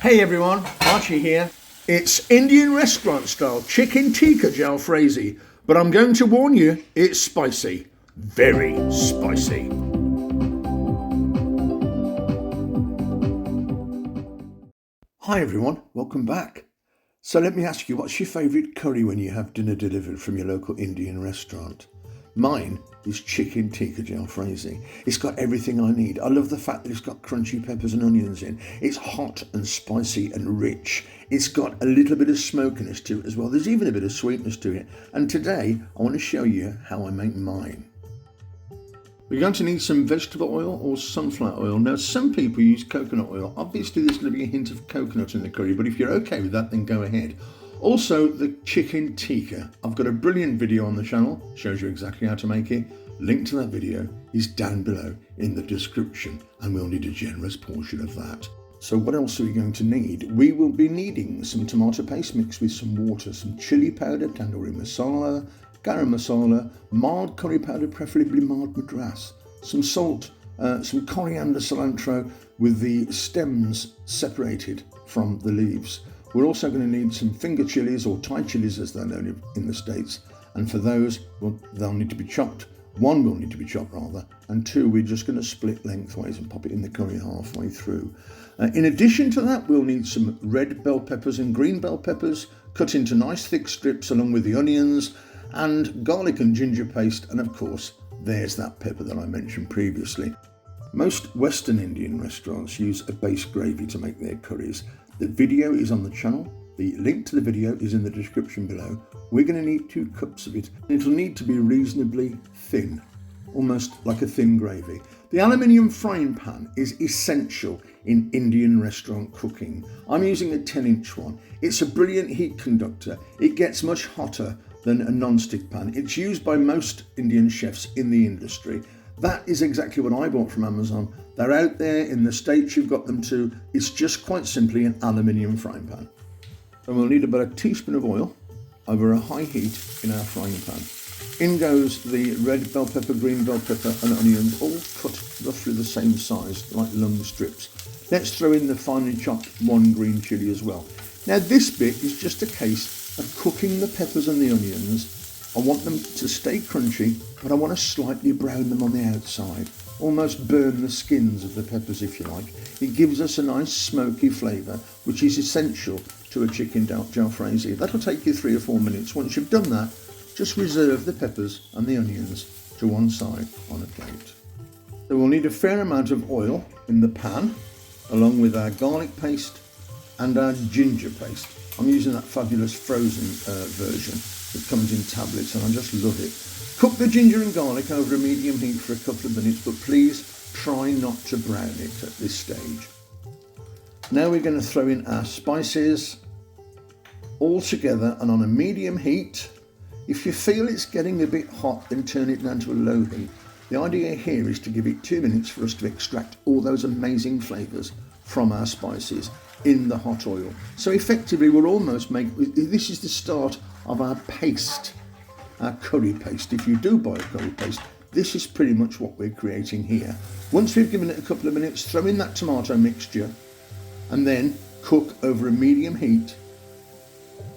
Hey everyone, Archie here. It's Indian restaurant style chicken tikka Jalfrezi, but I'm going to warn you, it's spicy. Very spicy. Hi everyone, welcome back. So let me ask you, what's your favourite curry when you have dinner delivered from your local Indian restaurant? Mine is chicken tikka Jalfrezi. It's got everything I need. I love the fact that it's got crunchy peppers and onions in. It's hot and spicy and rich. It's got a little bit of smokiness to it as well. There's even a bit of sweetness to it. And today I want to show you how I make mine. We're going to need some vegetable oil or sunflower oil. Now, some people use coconut oil. Obviously, there's going to be a hint of coconut in the curry, but if you're okay with that, then go ahead. Also, the chicken tikka. I've got a brilliant video on the channel, shows you exactly how to make it. Link to that video is down below in the description, and we'll need a generous portion of that. So what else are we going to need? We will be needing some tomato paste mixed with some water, some chili powder, tandoori masala, garam masala, mild curry powder, preferably mild madras, some salt, some coriander, cilantro with the stems separated from the leaves. We're also going to need some finger chilies, or Thai chilies as they're known in the States, and for those, well, they'll need to be chopped. One will need to be chopped rather, and two, we're just going to split lengthways and pop it in the curry halfway through. In addition to that, we'll need some red bell peppers and green bell peppers cut into nice thick strips along with the onions, and garlic and ginger paste, and of course there's that pepper that I mentioned previously. Most Western Indian restaurants use a base gravy to make their curries. The video is on the channel. The link to the video is in the description below. We're going to need 2 cups of it, and it'll need to be reasonably thin, almost like a thin gravy. The aluminium frying pan is essential in Indian restaurant cooking. I'm using a 10-inch one. It's a brilliant heat conductor. It gets much hotter than a non-stick pan. It's used by most Indian chefs in the industry. That is exactly what I bought from Amazon. They're out there in the States, you've got them too. It's just quite simply an aluminium frying pan. And we'll need about a teaspoon of oil over a high heat in our frying pan. In goes the red bell pepper, green bell pepper and onions, all cut roughly the same size, like long strips. Let's throw in the finely chopped 1 green chilli as well. Now this bit is just a case of cooking the peppers and the onions. I want them to stay crunchy, but I want to slightly brown them on the outside, almost burn the skins of the peppers if you like. It gives us a nice smoky flavour, which is essential to a chicken Jalfrezi. That'll take you 3 or 4 minutes. Once you've done that, just reserve the peppers and the onions to one side on a plate. So we'll need a fair amount of oil in the pan, along with our garlic paste and our ginger paste. I'm using that fabulous frozen version. It comes in tablets and I just love it. Cook the ginger and garlic over a medium heat for a couple of minutes, but please try not to brown it at this stage. Now we're going to throw in our spices all together and on a medium heat. If you feel it's getting a bit hot, then turn it down to a low heat. The idea here is to give it 2 minutes for us to extract all those amazing flavours from our spices in the hot oil. So effectively we're almost this is the start of our paste, our curry paste. If you do buy a curry paste, this is pretty much what we're creating here. Once we've given it a couple of minutes, throw in that tomato mixture and then cook over a medium heat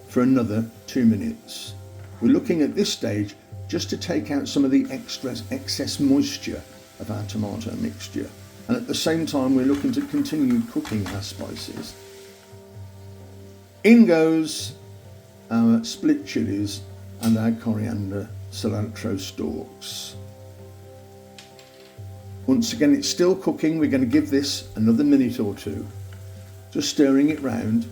for another 2 minutes. We're looking at this stage just to take out some of the excess moisture of our tomato mixture. And at the same time, we're looking to continue cooking our spices. In goes our split chilies and our coriander cilantro stalks. Once again, it's still cooking. We're going to give this another minute or 2, just stirring it round.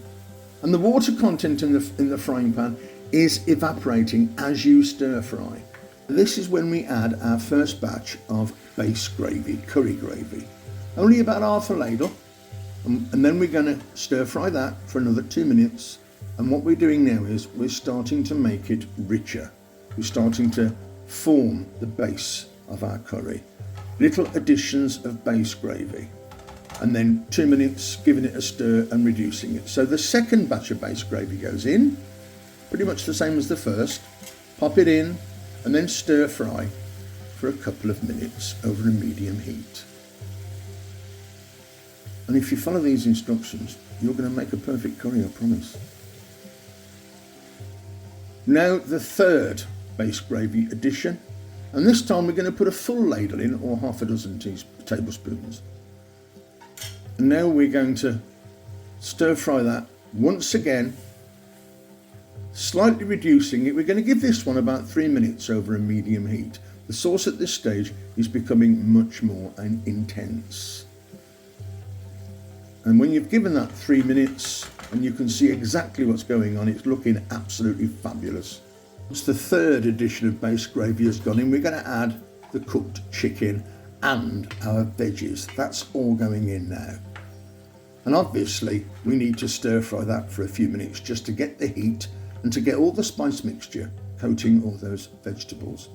And the water content in the frying pan is evaporating as you stir fry. This is when we add our first batch of base gravy, curry gravy. Only about half a ladle, and then we're going to stir fry that for another 2 minutes. And what we're doing now is we're starting to make it richer. We're starting to form the base of our curry. Little additions of base gravy, and then 2 minutes giving it a stir and reducing it. So the second batch of base gravy goes in, pretty much the same as the first. Pop it in and then stir fry for a couple of minutes over a medium heat. And if you follow these instructions, you're going to make a perfect curry, I promise. Now the third base gravy addition, and this time we're going to put a full ladle in, or half a dozen tablespoons. And now we're going to stir fry that once again, slightly reducing it. We're going to give this one about 3 minutes over a medium heat. The sauce at this stage is becoming much more intense. And when you've given that 3 minutes and you can see exactly what's going on, it's looking absolutely fabulous. Once the third addition of base gravy has gone in, we're going to add the cooked chicken and our veggies. That's all going in now. And obviously we need to stir fry that for a few minutes just to get the heat and to get all the spice mixture coating all those vegetables.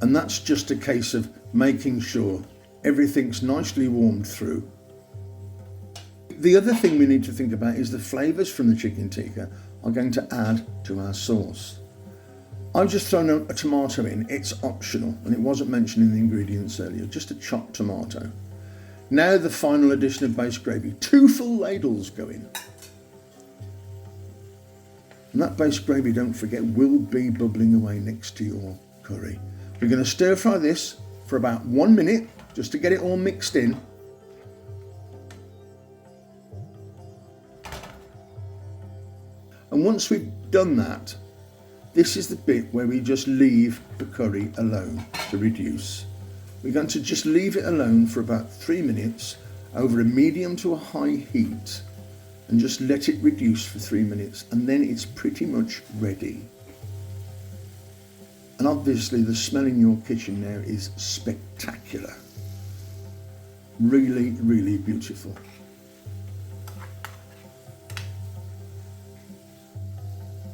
And that's just a case of making sure everything's nicely warmed through. The other thing we need to think about is the flavours from the chicken tikka are going to add to our sauce. I've just thrown a tomato in. It's optional, and it wasn't mentioned in the ingredients earlier, just a chopped tomato. Now the final addition of base gravy, 2 full ladles go in. And that base gravy, don't forget, will be bubbling away next to your curry. We're going to stir fry this for about 1 minute, just to get it all mixed in. And once we've done that, this is the bit where we just leave the curry alone to reduce. We're going to just leave it alone for about 3 minutes over a medium to a high heat and just let it reduce for 3 minutes, and then it's pretty much ready. And obviously the smell in your kitchen now is spectacular. Really, really beautiful.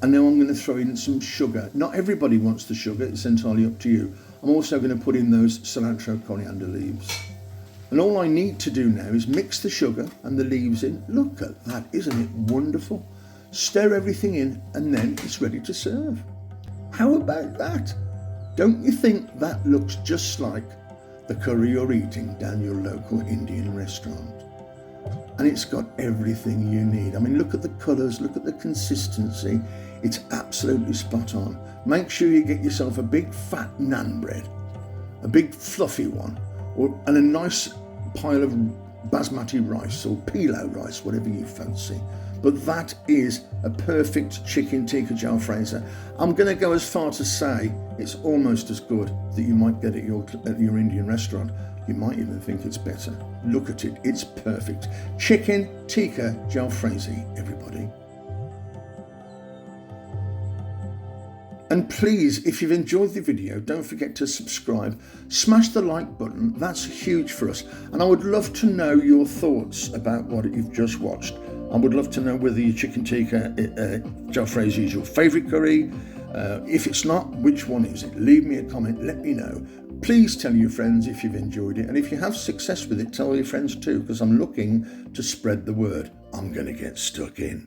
And now I'm going to throw in some sugar. Not everybody wants the sugar, it's entirely up to you. I'm also going to put in those cilantro coriander leaves. And all I need to do now is mix the sugar and the leaves in. Look at that, isn't it wonderful? Stir everything in and then it's ready to serve. How about that? Don't you think that looks just like the curry you're eating down your local Indian restaurant? And it's got everything you need. I mean, look at the colours, look at the consistency. It's absolutely spot on. Make sure you get yourself a big fat naan bread, a big fluffy one, and a nice pile of basmati rice or pilau rice, whatever you fancy. But that is a perfect chicken tikka jalfrezi. I'm going to go as far to say it's almost as good that you might get at your Indian restaurant. You might even think it's better. Look at it, it's perfect. Chicken tikka jalfrezi, everybody. And please, if you've enjoyed the video, don't forget to subscribe, smash the like button, that's huge for us. And I would love to know your thoughts about what you've just watched. I would love to know whether your chicken tikka jalfrezi is your favourite curry. If it's not, which one is it? Leave me a comment, let me know. Please tell your friends if you've enjoyed it. And if you have success with it, tell your friends too, because I'm looking to spread the word. I'm going to get stuck in.